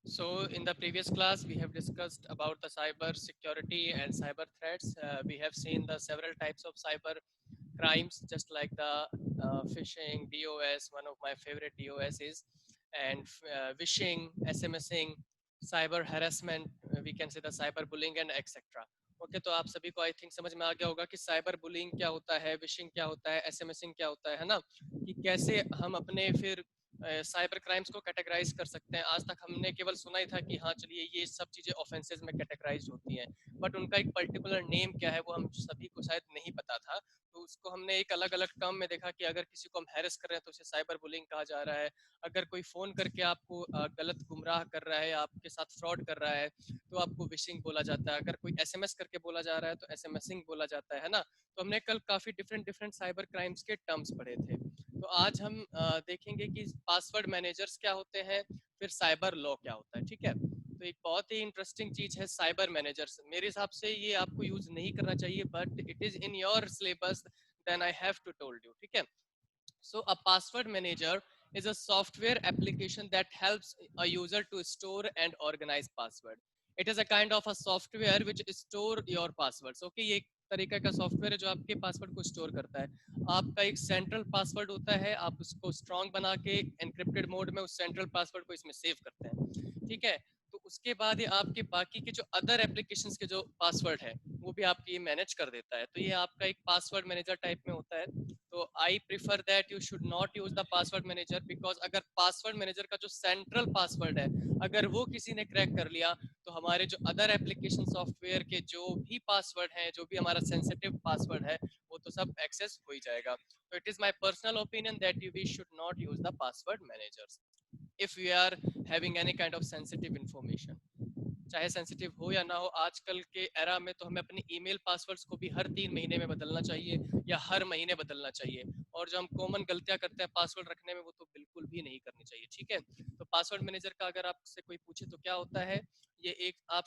So in the previous class, we have discussed about the cyber security and cyber threats. We have seen the several types of cyber crimes, just like the phishing, DOS, one of my favorite DOS is, and wishing, SMSing, cyber harassment, we can say the cyber bullying and etc. Okay तो आप सभी को I think समझ में आ गया होगा कि cyber bullying क्या होता है, विशिंग क्या होता है, एसएमएसिंग क्या होता है ना, कि कैसे हम अपने फिर साइबर क्राइम्स को कैटेगराइज कर सकते हैं। आज तक हमने केवल सुना ही था कि हाँ चलिए ये सब चीज़ें ऑफेंसेस में कैटेगराइज होती हैं, बट उनका एक पर्टिकुलर नेम क्या है वो हम सभी को शायद नहीं पता था। तो उसको हमने एक अलग अलग टर्म में देखा कि अगर किसी को हम हैरेस कर रहे हैं तो उसे साइबर बुलिंग कहा जा रहा है। अगर कोई फ़ोन करके आपको गलत गुमराह कर रहा है, आपके साथ फ्रॉड कर रहा है, तो आपको विशिंग बोला जाता है। अगर कोई एसएमएस करके बोला जा रहा है तो एसएमएसिंग बोला जाता है ना। तो हमने कल काफ़ी डिफरेंट डिफरेंट साइबर क्राइम्स के टर्म्स पढ़े थे। तो आज हम देखेंगे कि पासवर्ड मैनेजर्स क्या होते हैं, फिर साइबर लॉ क्या होता है। ठीक है, तो एक बहुत ही इंटरेस्टिंग चीज है साइबर मैनेजर्स। मेरे हिसाब से ये आपको यूज नहीं करना चाहिए, but it is in your syllabus, then I have to told you. ठीक है, so a password manager is a software application that helps a user to store and organize password. It is a kind of a software which store your passwords. Okay, ये एक तरीका का software है जो आपके password को store करता है। आपका एक सेंट्रल पासवर्ड होता है, आप उसको स्ट्रॉन्ग बना के एनक्रिप्टेड मोड में उस सेंट्रल पासवर्ड को इसमें सेव करते हैं। ठीक है, तो उसके बाद ये आपके बाकी के जो अदर एप्लीकेशंस के जो पासवर्ड है वो भी आपके ये मैनेज कर देता है। तो ये आपका एक पासवर्ड मैनेजर टाइप में होता है। तो I prefer that you should not use the password manager, because अगर पासवर्ड मैनेजर का जो सेंट्रल पासवर्ड है अगर वो किसी ने क्रैक कर लिया तो हमारे जो अदर एप्लीकेशन सॉफ्टवेयर के जो भी पासवर्ड हैं, जो भी हमारा सेंसिटिव पासवर्ड है, वो तो सब एक्सेस हो ही जाएगा। तो it is my personal opinion that you we should not use the password managers if we are having any kind of sensitive information, चाहे सेंसिटिव हो या ना हो। आजकल के एरा में तो हमें अपने ईमेल पासवर्ड्स को भी हर 3 महीने में बदलना चाहिए या हर महीने बदलना चाहिए, और जो हम कॉमन गलतियां करते हैं पासवर्ड रखने में वो तो बिल्कुल भी नहीं करनी चाहिए। ठीक है, तो पासवर्ड मैनेजर का अगर आपसे कोई पूछे तो क्या होता है, ये एक आप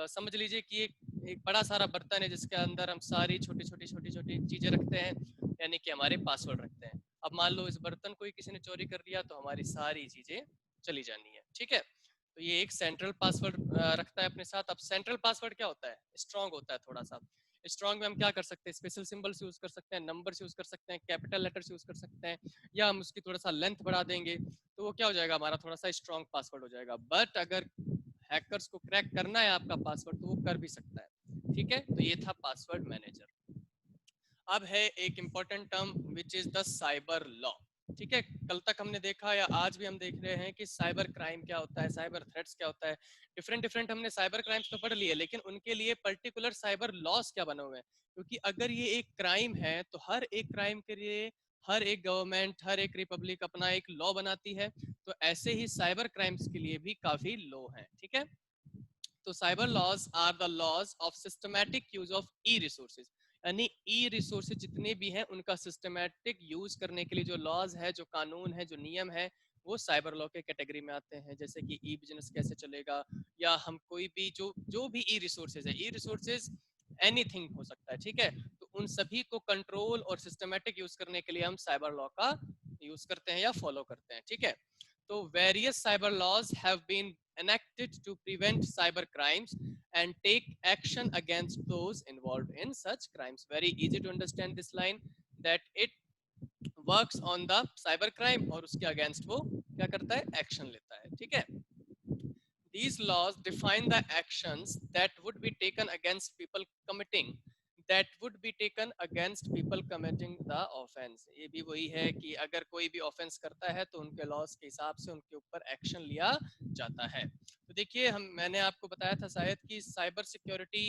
समझ लीजिए कि एक बड़ा सारा बर्तन है जिसके अंदर हम सारी छोटी छोटी छोटी छोटी चीजें रखते हैं, यानी कि हमारे पासवर्ड रखते हैं। अब मान लो इस बर्तन को ही किसी ने चोरी कर लिया तो हमारी सारी चीजें चली जानी है। ठीक है, तो ये एक सेंट्रल पासवर्ड रखता है अपने साथ। अब सेंट्रल पासवर्ड क्या होता है, स्ट्रांग होता है थोड़ा सा। स्ट्रांग में हम क्या कर सकते हैं, स्पेशल सिंबल्स यूज कर सकते हैं, नंबर्स यूज कर सकते हैं, कैपिटल लेटर्स यूज कर सकते हैं, या हम उसकी थोड़ा सा लेंथ बढ़ा देंगे तो वो क्या हो जाएगा, हमारा थोड़ा सा स्ट्रांग पासवर्ड हो जाएगा। बट अगर हैकर्स को क्रैक करना है आपका पासवर्ड तो वो कर भी सकता है। ठीक है, तो ये था पासवर्ड मैनेजर। अब है एक important term which is the cyber law. ठीक है, कल तक हमने देखा या आज भी हम देख रहे हैं कि साइबर क्राइम क्या होता है, साइबर थ्रेट्स क्या होता है। डिफरेंट डिफरेंट हमने साइबर क्राइम्स तो पढ़ लिए, लेकिन उनके लिए पर्टिकुलर साइबर लॉस क्या बने हुए हैं। क्योंकि अगर ये एक क्राइम है तो हर एक क्राइम के लिए हर एक गवर्नमेंट, हर एक रिपब्लिक अपना एक लॉ बनाती है। तो ऐसे ही साइबर क्राइम्स के लिए भी काफी लॉ हैं। ठीक है, तो cyber laws are the laws of systematic use of e resources, यानी ई रिसोर्सेज जितने भी हैं उनका सिस्टमैटिक यूज करने के लिए जो लॉज है, जो कानून है, जो नियम है, वो साइबर लॉ के कैटेगरी में आते हैं। जैसे कि ई बिजनेस कैसे चलेगा, या हम कोई भी जो जो भी ई रिसोर्सेज है, ई रिसोर्सेज एनीथिंग हो सकता है। ठीक है, तो उन सभी को कंट्रोल और सिस्टमैटिक यूज करने के लिए हम साइबर लॉ का यूज करते हैं या फॉलो करते हैं। ठीक है, तो various cyber laws have been enacted to prevent cyber crimes and take action against those involved in such crimes. Very easy to understand this line, that it works on the cyber crime और उसके against वो क्या करता है, action लेता है। ठीक है, these laws define the actions that would be taken against people committing the offense। ये भी वही है कि अगर कोई भी ऑफेंस करता है तो उनके लॉस के हिसाब से उनके ऊपर एक्शन लिया जाता है। तो देखिए, मैंने आपको बताया था शायद कि साइबर सिक्योरिटी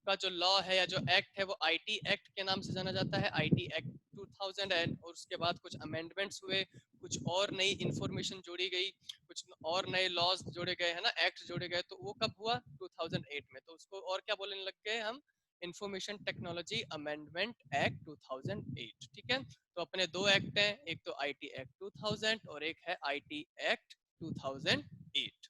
का जो लॉ है या जो एक्ट है वो आईटी एक्ट के नाम से जाना जाता है, आईटी एक्ट 2000 एंड, और उसके बाद कुछ अमेंडमेंट्स हुए, कुछ और नई इंफॉर्मेशन जोड़ी गई, कुछ और नए लॉज जोड़े गए हैं ना, एक्ट जोड़े गए। तो वो कब हुआ, 2008 में। तो उसको और क्या बोलने लग गए हम, इंफॉर्मेशन टेक्नोलॉजी अमेंडमेंट एक्ट 2008। ठीक है, तो अपने दो एक्ट हैं, एक तो आईटी एक्ट 2000 और एक है IT act 2008।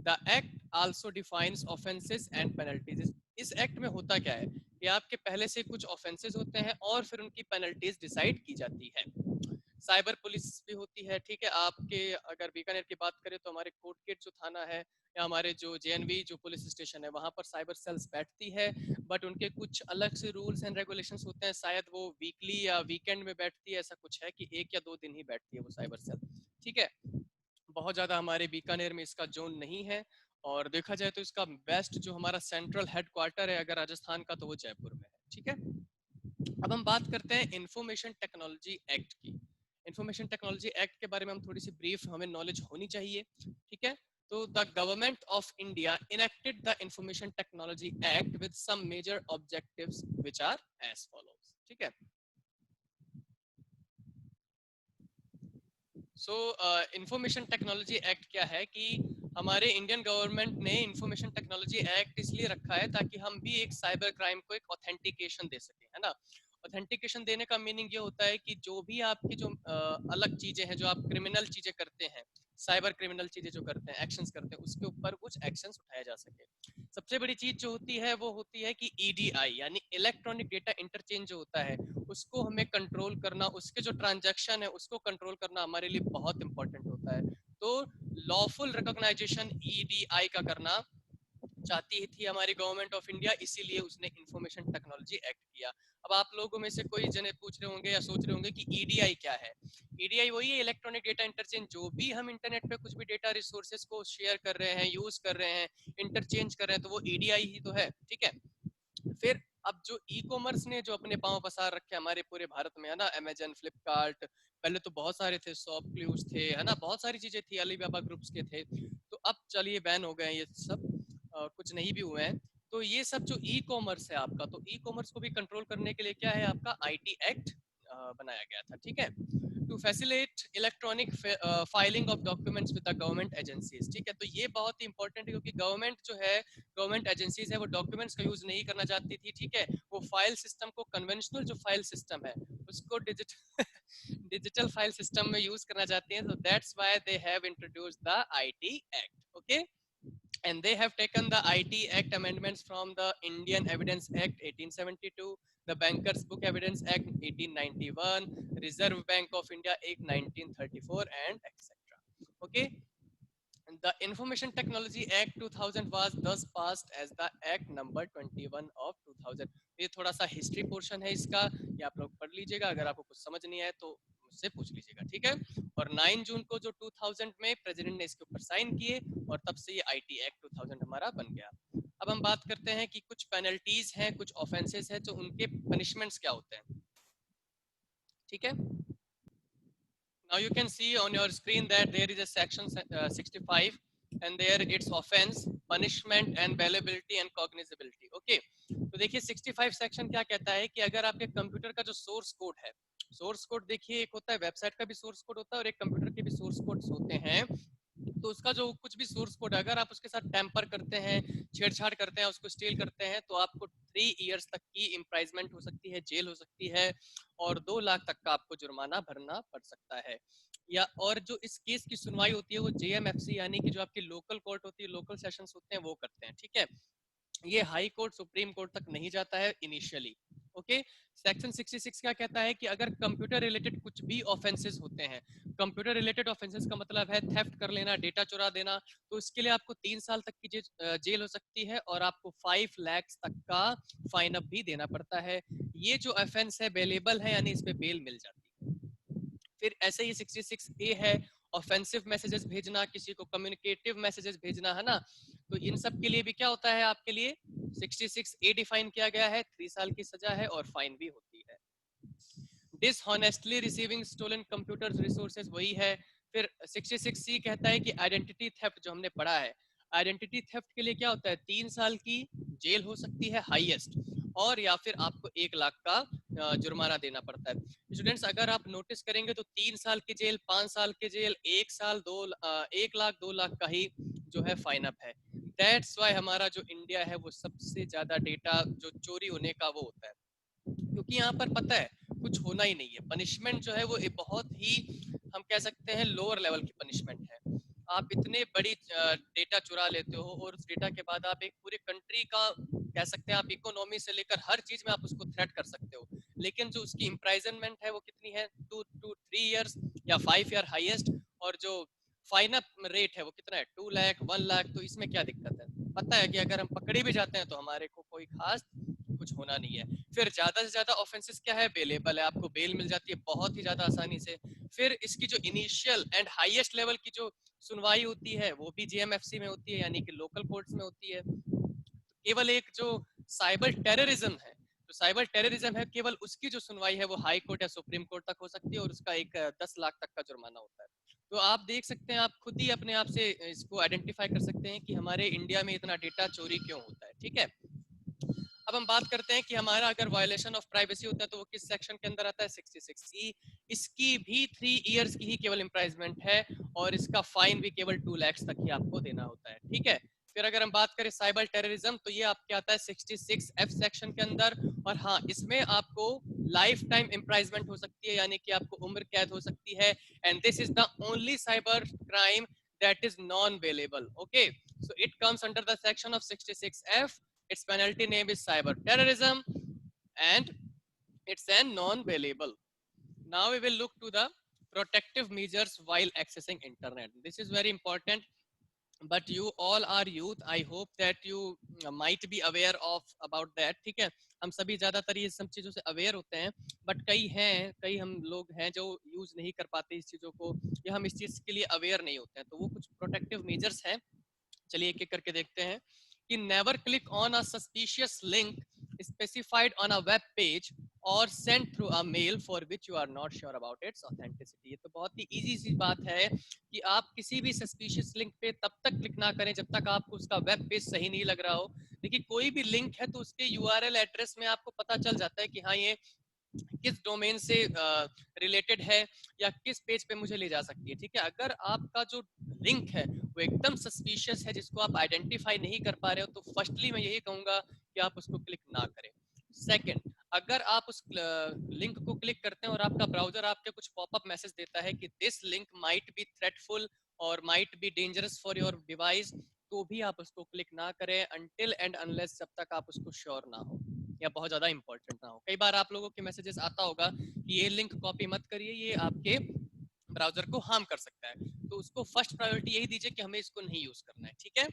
The act also defines offences and penalties. इस एक्ट में होता क्या है कि आपके पहले से कुछ ऑफेंसेस होते हैं और फिर उनकी पेनल्टीज डिसाइड की जाती है। साइबर पुलिस भी होती है, ठीक है। आपके अगर बीकानेर की बात करें तो हमारे कोटगेट जो थाना है या हमारे जो जेएनवी जो पुलिस स्टेशन है वहाँ पर साइबर सेल्स बैठती है, बट उनके कुछ अलग से रूल्स एंड रेगुलेशंस होते हैं। शायद वो वीकली या वीकेंड में बैठती है, ऐसा कुछ है कि 1 या 2 दिन ही बैठती है वो साइबर सेल, ठीक है। बहुत ज़्यादा हमारे बीकानेर में इसका जोन नहीं है, और देखा जाए तो इसका बेस्ट जो हमारा सेंट्रल हेडक्वार्टर है अगर राजस्थान का, तो वो जयपुर में है, ठीक है। अब हम बात करते हैं इंफॉर्मेशन टेक्नोलॉजी एक्ट की। इंफॉर्मेशन टेक्नोलॉजी एक्ट के बारे में हम थोड़ी सी ब्रीफ हमें नॉलेज होनी चाहिए, ठीक है। तो the government of India enacted the information technology act with some major objectives which are as follows, ठीक है। सो इंफॉर्मेशन टेक्नोलॉजी एक्ट क्या है कि हमारे इंडियन गवर्नमेंट ने इंफॉर्मेशन टेक्नोलॉजी एक्ट इसलिए रखा है ताकि हम भी एक साइबर क्राइम को एक ऑथेंटिकेशन दे सकें, है ना। ऑथेंटिकेशन देने का मीनिंग ये होता है कि जो भी आपकी जो अलग चीजें हैं, जो आप क्रिमिनल चीजें करते हैं, साइबर क्रिमिनल चीजें जो करते हैं, एक्शंस करते हैं, उसके ऊपर कुछ एक्शंस उठाया जा सके। सबसे बड़ी चीज जो होती है वो होती है कि ईडीआई यानी इलेक्ट्रॉनिक डेटा इंटरचेंज जो होता है उसको हमें कंट्रोल करना, उसके जो ट्रांजैक्शन है उसको कंट्रोल करना हमारे लिए बहुत इंपॉर्टेंट होता है। तो लॉफुल रिकॉग्नाइजेशन ईडीआई का करना चाहती थी हमारी गवर्नमेंट ऑफ इंडिया, इसीलिए उसने इंफॉर्मेशन टेक्नोलॉजी एक्ट किया। अब आप लोगों में से कोई जने पूछ रहे होंगे या सोच रहे होंगे कि ईडीआई क्या है। ईडीआई वही है, इलेक्ट्रॉनिक डेटा इंटरचेंज। जो भी हम इंटरनेट पे कुछ भी डेटा रिसोर्सेज को शेयर कर रहे हैं, यूज कर रहे हैं, इंटरचेंज कर रहे हैं, तो वो ईडीआई ही तो है, ठीक है। फिर अब जो ई कॉमर्स ने जो अपने पांव पसार रखे हमारे पूरे भारत में, है ना, अमेजन, फ्लिपकार्ट, पहले तो बहुत सारे थे, शॉप क्लूज थे, है ना, बहुत सारी चीजें थी, अलीबाबा ग्रुप्स के थे। तो अब चलिए बैन हो गए ये सब, कुछ नहीं भी हुए हैं। तो ये सब जो ई कॉमर्स है आपका, तो ई कॉमर्स को भी कंट्रोल करने के लिए क्या है, आपका आईटी एक्ट बनाया गया था, ठीक है। To facilitate electronic filing of documents with the government agencies, ठीक है। तो ये बहुत ही इंपॉर्टेंट है क्योंकि गवर्नमेंट जो है, गवर्नमेंट एजेंसीज है, वो डॉक्यूमेंट्स का यूज नहीं करना चाहती थी, ठीक है। वो फाइल सिस्टम को, कन्वेंशनल जो फाइल सिस्टम है उसको डिजिटल फाइल सिस्टम में यूज करना चाहती हैं। तो that's why they have introduced the IT act, okay. And they have taken the IT Act amendments from the Indian Evidence Act 1872, the Bankers Book Evidence Act 1891, Reserve Bank of India Act 1934, and etc. Okay. The Information Technology Act 2000 was thus passed as the Act number 21 of 2000. ये थोड़ा सा history portion है इसका, ये आप लोग पढ़ लीजिएगा, अगर आपको कुछ समझ नहीं आए तो मुझसे पूछ लीजिएगा, ठीक है। और 9 जून को जो 2000 में प्रेसिडेंट ने इसके ऊपर साइन किए, और तब से ये आईटी एक्ट 2000 हमारा बन गया। अब हम बात करते हैं कि कुछ पेनल्टीज हैं, कुछ ऑफेंसेस हैं, जो उनके पनिशमेंट्स क्या होते हैं, ठीक है। Now you can see on your screen that there is a section 65, and there its offense, punishment and bailability and cognizability. Okay, तो देखिए 65 सेक्शन क्या कहता है कि अगर आपके कंप्यूटर का जो सोर्स कोड है, सोर्स कोड देखिए, एक होता है वेबसाइट का भी सोर्स कोड होता है और एक कंप्यूटर के भी सोर्स कोड्स होते हैं। तो उसका जो कुछ भी सोर्स कोड है, अगर आप उसके साथ टेम्पर करते हैं, छेड़छाड़ करते हैं, उसको स्टील करते हैं, तो आपको 3 इयर्स तक की इम्प्राइजमेंट हो सकती है, जेल हो सकती है, और 2 लाख तक का आपको जुर्माना भरना पड़ सकता है। या और जो इस केस की सुनवाई होती है वो जेएमएफसी यानी कि जो आपकी लोकल कोर्ट होती है, लोकल सेशंस होते हैं, वो करते हैं, ठीक है। ये हाई कोर्ट, सुप्रीम कोर्ट तक नहीं जाता है इनिशियली, ओके। सेक्शन 66 क्या कहता है कि अगर कंप्यूटर रिलेटेड कुछ भी ऑफेंसेस होते हैं, कंप्यूटर रिलेटेड ऑफेंसेस का मतलब है थेफ्ट कर लेना, डेटा चुरा देना, तो इसके लिए आपको 3 साल तक की जेल हो सकती है, और आपको 5 लाख तक का फाइन अप भी देना पड़ता है। ये जो ऑफेंस है बेलेबल है, यानी इस पे बेल मिल जाती है। फिर ऐसे ही 66A है, ऑफेंसिव मैसेजेस भेजना, किसी को कम्युनिकेटिव मैसेजेस भेजना, है ना। तो इन सब के लिए भी क्या होता है आपके लिए, 66A डिफाइन किया गया है, 3 साल की सजा है और फाइन भी होती है। Dishonestly receiving stolen computer resources वही है। फिर 66C कहता है कि आइडेंटिटी थेफ्ट, जो हमने पढ़ा है, आइडेंटिटी थेफ्ट के लिए क्या होता है, 3 साल की जेल हो सकती है हाईएस्ट, और या फिर आपको 1 लाख का जुर्माना देना पड़ता है। स्टूडेंट्स, अगर आप नोटिस करेंगे तो 3 साल की जेल, 5 साल की जेल, 1 साल, 1 लाख, 2 लाख का ही जो है फाइन अप है। दैट्स वाई हमारा जो इंडिया है वो सबसे ज्यादा डेटा जो चोरी होने का वो होता है, क्योंकि यहाँ पर पता है कुछ होना ही नहीं है। पनिशमेंट जो है वो एक बहुत ही, हम कह सकते हैं, लोअर लेवल की पनिशमेंट है। आप इतने बड़ी डेटा चुरा लेते हो, और उस डेटा के बाद आप एक पूरे कंट्री का, कह सकते हैं आप, इकोनॉमी से लेकर हर चीज में आप उसको थ्रेट कर सकते हो। लेकिन जो उसकी इम्प्राइजनमेंट है वो कितनी है, 2 to 3 years या 5 year हाईएस्ट, और जो फाइन अप रेट है वो कितना है, 2 लाख 1 लाख। तो इसमें क्या दिक्कत है, पता है कि अगर हम पकड़े भी जाते हैं तो हमारे को कोई खास कुछ होना नहीं है। फिर ज्यादा से ज्यादा ऑफेंसेस क्या है, बेलेबल है, आपको बेल मिल जाती है बहुत ही ज्यादा आसानी से। फिर इसकी जो इनिशियल एंड हाईएस्ट लेवल की जो सुनवाई होती है वो भी जेएमएफसी में होती है, यानी कि लोकल कोर्ट्स में होती है। केवल एक जो साइबर टेररिज्म है, जो साइबर टेररिज्म है, केवल उसकी जो सुनवाई है वो हाई कोर्ट या सुप्रीम कोर्ट तक हो सकती है, और उसका एक 10 लाख तक का जुर्माना होता है। तो आप देख सकते हैं, आप खुद ही अपने आप से इसको आइडेंटिफाई कर सकते हैं कि हमारे इंडिया में इतना डेटा चोरी क्यों होता है। ठीक है, अब हम बात करते हैं कि हमारा अगर वायलेशन ऑफ प्राइवेसी होता है तो वो किस सेक्शन के अंदर आता है, 66E। इसकी भी 3 years की ही केवल इम्प्राइजमेंट है, और इसका फाइन भी केवल 2 lakhs तक ही आपको देना होता है। ठीक है, फिर अगर हम बात करें साइबर टेररिज्म, तो ये आपके आता है 66F सेक्शन के अंदर, और हाँ, इसमें आपको लाइफ टाइम इम्प्राइजमेंट हो सकती है, यानी कि आपको उम्र कैद हो सकती है। And this is the only cyber crime that is non-bailable. Okay, so it comes under the section of 66F. Its penalty name is cyber terrorism, and it's a non-bailable. Now we will look to the protective measures while accessing internet. This is very important, but you all are youth. I hope that you might be aware of about that. ठीक है, हम सभी ज्यादातर ये सब चीजों से aware होते हैं, बट कई हम लोग हैं जो यूज नहीं कर पाते इस चीजों को, या हम इस चीज के लिए अवेयर नहीं होते हैं। तो वो कुछ प्रोटेक्टिव मेजर्स हैं, चलिए एक एक करके देखते हैं। कि never click on a suspicious link specified on a web page और send through a mail for which you are not sure about its authenticity. ये तो बहुत ही इजी सी बात है कि आप किसी भी सस्पिशियस लिंक पे तब तक क्लिक ना करें जब तक आपको उसका वेब पेज सही नहीं लग रहा हो। देखिए, कोई भी लिंक है तो उसके यूआरएल एड्रेस में आपको पता चल जाता है कि हाँ, ये किस डोमेन से रिलेटेड है या किस पेज पे मुझे ले जा सकती है। ठीक है, अगर आपका जो लिंक है वो एकदम सस्पिशियस है, जिसको आप आइडेंटिफाई नहीं कर पा रहे हो, तो फर्स्टली मैं यही कहूंगा कि आप उसको क्लिक ना करें। सेकंड, अगर आप उस लिंक को क्लिक करते हैं और आपका ब्राउजर आपके कुछ पॉपअप मैसेज देता है कि दिस लिंक माइट बी थ्रेटफुल और might be dangerous for your device, तो भी आप उसको क्लिक ना करें अनटिल एंड अनलेस, जब तक आप उसको श्योर ना हो या बहुत ज्यादा इंपॉर्टेंट ना हो। कई बार आप लोगों के मैसेजेस आता होगा कि ये लिंक कॉपी मत करिए, ये आपके ब्राउजर को हार्म कर सकता है, तो उसको फर्स्ट प्रायोरिटी यही दीजिए कि हमें इसको नहीं यूज करना है। ठीक है,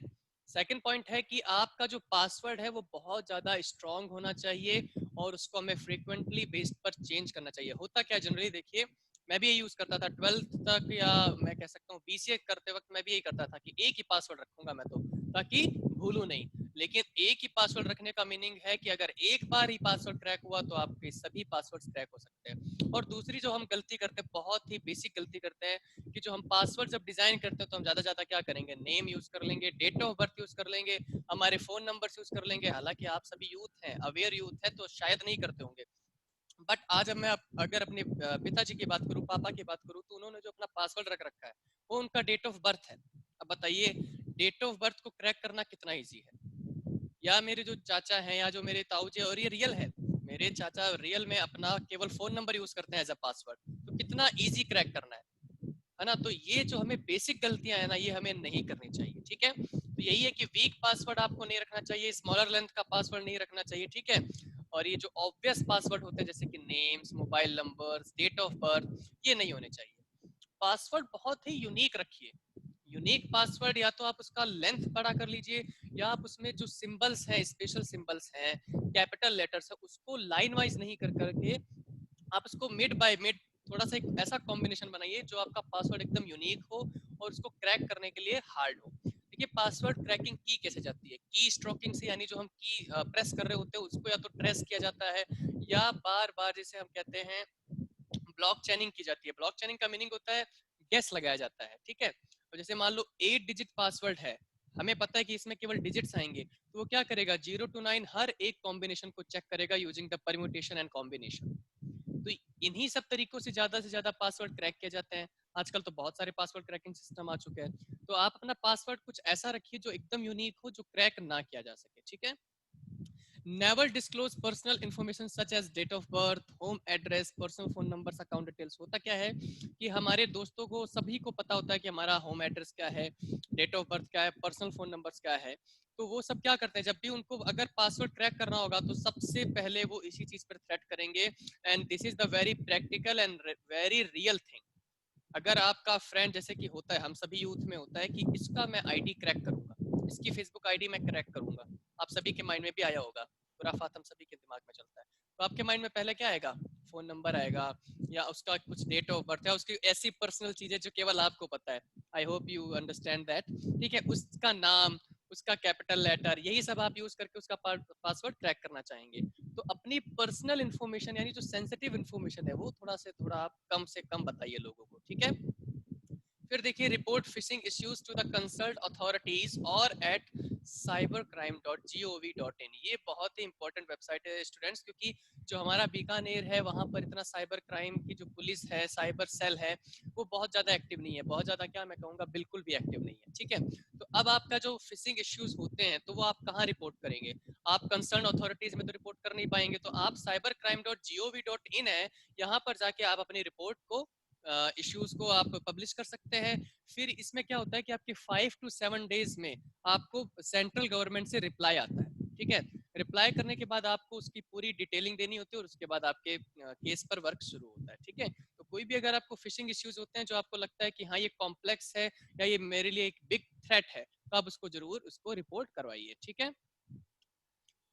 सेकंड पॉइंट है कि आपका जो पासवर्ड है वो बहुत ज्यादा स्ट्रांग होना चाहिए, और उसको हमें फ्रीक्वेंटली बेस्ड पर चेंज करना चाहिए। होता क्या जनरली, देखिए, मैं भी ये यूज करता था 12th तक, या मैं कह सकता हूँ बीसीए करते वक्त मैं भी यही करता था कि एक ही पासवर्ड रखूंगा मैं, तो ताकि भूलूं नहीं। लेकिन एक ही पासवर्ड रखने का मीनिंग है कि अगर एक बार ही पासवर्ड क्रैक हुआ तो आपके सभी पासवर्ड्स क्रैक हो सकते हैं। और दूसरी जो हम गलती करते हैं, बहुत ही बेसिक गलती करते हैं, कि जो हम पासवर्ड जब डिजाइन करते हैं तो हम ज्यादा ज्यादा क्या करेंगे, नेम यूज कर लेंगे, डेट ऑफ बर्थ यूज कर लेंगे, हमारे फोन नंबर यूज कर लेंगे। हालांकि आप सभी यूथ हैं, अवेयर यूथ है, तो शायद नहीं करते होंगे, बट आज अब मैं अगर अपने पिताजी की बात करूं, पापा की बात करूं, तो उन्होंने जो अपना पासवर्ड रख रखा है वो उनका डेट ऑफ बर्थ है। अब बताइए, डेट ऑफ बर्थ को क्रैक करना कितना इजी है। या मेरे जो चाचा हैं या जो मेरे ताऊ जी, और ये रियल है, मेरे चाचा रियल में अपना केवल फोन नंबर यूज करते हैं एज अ पासवर्ड, तो कितना इजी क्रैक करना है ना। तो ये जो हमें बेसिक गलतियां है ना, ये हमें नहीं करनी चाहिए। ठीक है, तो यही है कि वीक पासवर्ड आपको नहीं रखना चाहिए, स्मॉलर लेंथ का पासवर्ड नहीं रखना चाहिए। ठीक है, और ये जो ऑब्वियस पासवर्ड होते हैं जैसे कि names, mobile number, date of birth, ये नहीं होने चाहिए। पासवर्ड बहुत ही यूनिक रखिए। यूनिक पासवर्ड या तो आप उसका लेंथ बड़ा कर लीजिए, या आप उसमें जो सिंबल्स हैं, स्पेशल सिंबल्स हैं, कैपिटल लेटर्स है, उसको लाइन वाइज नहीं कर करके आप उसको मिड बाय मिड थोड़ा सा एक ऐसा कॉम्बिनेशन बनाइए जो आपका पासवर्ड एकदम यूनिक हो और उसको क्रैक करने के लिए हार्ड हो। देखिए, पासवर्ड क्रैकिंग की कैसे जाती है, की स्ट्रोकिंग से, यानी जो हम की प्रेस कर रहे होते हैं उसको या तो ट्रेस किया जाता है, या बार बार जैसे हम कहते हैं ब्लॉक चेनिंग की जाती है। ब्लॉक चेनिंग का मीनिंग होता है गैस लगाया जाता है। ठीक है, तो जैसे मान लो 8 डिजिट पासवर्ड है, हमें पता है कि इसमें केवल डिजिट्स आएंगे, तो वो क्या करेगा, 0 to 9 हर एक कॉम्बिनेशन को चेक करेगा using the permutation and combination. तो इन्हीं सब तरीकों से ज्यादा पासवर्ड क्रैक किए जाते हैं। आजकल तो बहुत सारे पासवर्ड क्रैकिंग सिस्टम आ चुके हैं, तो आप अपना पासवर्ड कुछ ऐसा रखिए जो एकदम यूनिक हो, जो क्रैक ना किया जा सके। ठीक है, never disclose personal information such as date of birth, home address, personal phone numbers, account details. होता क्या है कि हमारे दोस्तों को सभी को पता होता है कि हमारा होम एड्रेस क्या है, डेट ऑफ बर्थ क्या है, पर्सनल फोन नंबर्स क्या है। तो वो सब क्या करते हैं, जब भी उनको अगर पासवर्ड क्रैक करना होगा तो सबसे पहले वो इसी चीज पर थ्रेट करेंगे। And this is the very practical and very real thing. अगर आपका फ्रेंड, जैसे कि होता है, हम सभी यूथ में होता है कि इसका मैं आईडी क्रैक करूंगा, इसकी फेसबुक आईडी मैं क्रैक करूंगा। आप सभी के माइंड में भी आया होगा, खुराफात हम सभी के दिमाग में चलता है। तो आपके माइंड में पहले क्या आएगा, फोन नंबर आएगा, या उसका कुछ डेट ऑफ बर्थ है, उसकी ऐसी पर्सनल चीजें जो केवल आपको पता है। I hope you understand that. ठीक है, उसका नाम, उसका कैपिटल लेटर, यही सब आप यूज करके उसका पासवर्ड क्रैक करना चाहेंगे। तो अपनी पर्सनल इन्फॉर्मेशन यानी जो सेंसिटिव इन्फॉर्मेशन है वो थोड़ा आप कम से कम बताइए लोगों को, ठीक है। फिर देखिए, report phishing issues to the consult authorities और एट cybercrime.gov.in। ये बहुत ही इंपॉर्टेंट वेबसाइट है स्टूडेंट्स, क्योंकि जो हमारा बीकानेर है वहां पर इतना साइबर क्राइम की जो पुलिस है, साइबर सेल है, वो बहुत ज्यादा एक्टिव नहीं है। बहुत ज्यादा क्या, मैं कहूँगा बिल्कुल भी एक्टिव नहीं है, ठीक है। तो अब आपका जो फिशिंग इश्यूज होते हैं तो वो आप कहाँ रिपोर्ट करेंगे? आप कंसर्न अथॉरिटीज में तो रिपोर्ट कर नहीं पाएंगे, तो आप cybercrime.gov.in है, यहाँ पर जाके आप अपनी रिपोर्ट को, इश्यूज को आप पब्लिश कर सकते हैं। फिर इसमें क्या होता है कि आपके 5 to 7 डेज में आपको सेंट्रल गवर्नमेंट से रिप्लाई आता है, ठीक है। रिप्लाई करने के बाद आपको उसकी पूरी डिटेलिंग देनी होती है और उसके बाद आपके केस पर वर्क शुरू होता है, ठीक है। तो कोई भी अगर आपको फिशिंग इश्यूज होते हैं जो आपको लगता है कि हाँ ये कॉम्प्लेक्स है या ये मेरे लिए एक बिग थ्रेट है, तो आप उसको जरूर उसको रिपोर्ट करवाइए, ठीक है।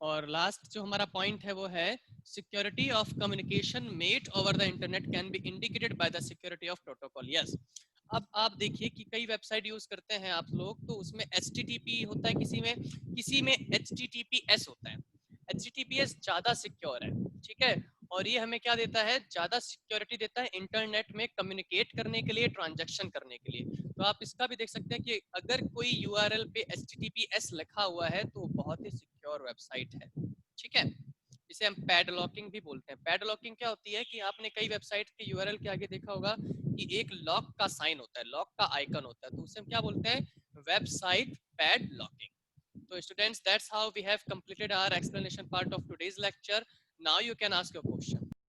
और लास्ट जो हमारा पॉइंट है वो है, security of communication made over the internet can be indicated by the security of protocol. Yes, अब आप देखिए कि कई वेबसाइट यूज करते हैं आप लोग, तो उसमें HTTP होता है, किसी में HTTPS होता है। HTTPS ज्यादा सिक्योर है, ठीक है। और ये हमें क्या देता है, ज्यादा सिक्योरिटी देता है इंटरनेट में कम्युनिकेट करने के लिए, ट्रांजैक्शन करने के लिए। तो आप इसका भी देख सकते हैं कि अगर कोई URL पे HTTPS लिखा हुआ है तो बहुत ही सिक्योर वेबसाइट है, ठीक है। इसे हम पैडलॉकिंग भी बोलते हैं। पैडलॉकिंग क्या होती है कि आपने कई वेबसाइट के URL के आगे देखा होगा कि एक लॉक का साइन होता है, लॉक का आइकन होता है, तो उसे हम क्या बोलते हैं, वेबसाइट पैडलॉकिंग। तो students, that's how we have completed our explanation part of today's lecture. Now you can ask your question.